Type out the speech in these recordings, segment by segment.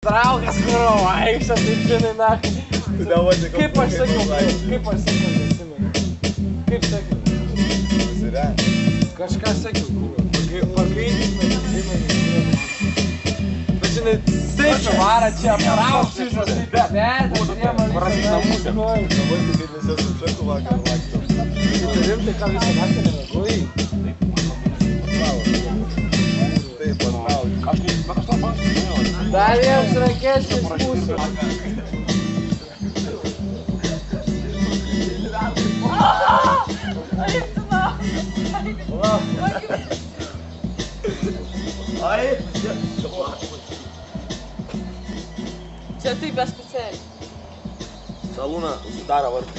traukęs, kuro, vaikščia, taip žinai, na. Kaip aš sakiau, neatsimenu. Kaip sakiau? Kažką sakiau, kuro. Pagaitis, žinai. Bet žinai, taip vara čia aptraukštis, bet prašys namuose. Labai kaip mes esu čekų vakar lakščiau. Rimtai, ką visą naktį nemegojai? Taip, patraukti. Aš to paštai. Dar jiems rankesnis mūsų. Čia taip be specialiai. Salūną užsidaro vartų.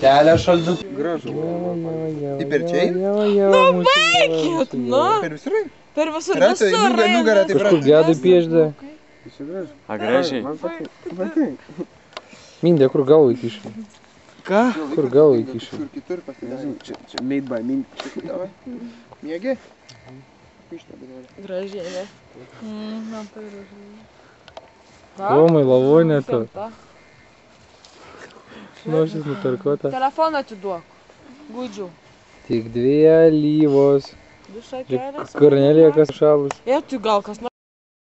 Kelia šaldyt. Gražu. Į perčiai? Nu, baikit, nu. Per visur? Per visur, Ratai, nugarą taip Kažkur gedai piešdė. A gražiai? Man patinka. Mindė, kur galvą įkišai? Ką? Kur galvą įkišai? Kažkur kitur pasidarė. Čia made by me. Davai. Mėgi? Pištą bedavai. Gražiai, ne? Man tai gražiai. Tomai, lavonė to. Nošis nutarkota. Telefoną atiduok. Gudžiu. Tik 2 alyvos. Du šakelės. Kornelija kas šalus. Ir tu gal kas nors.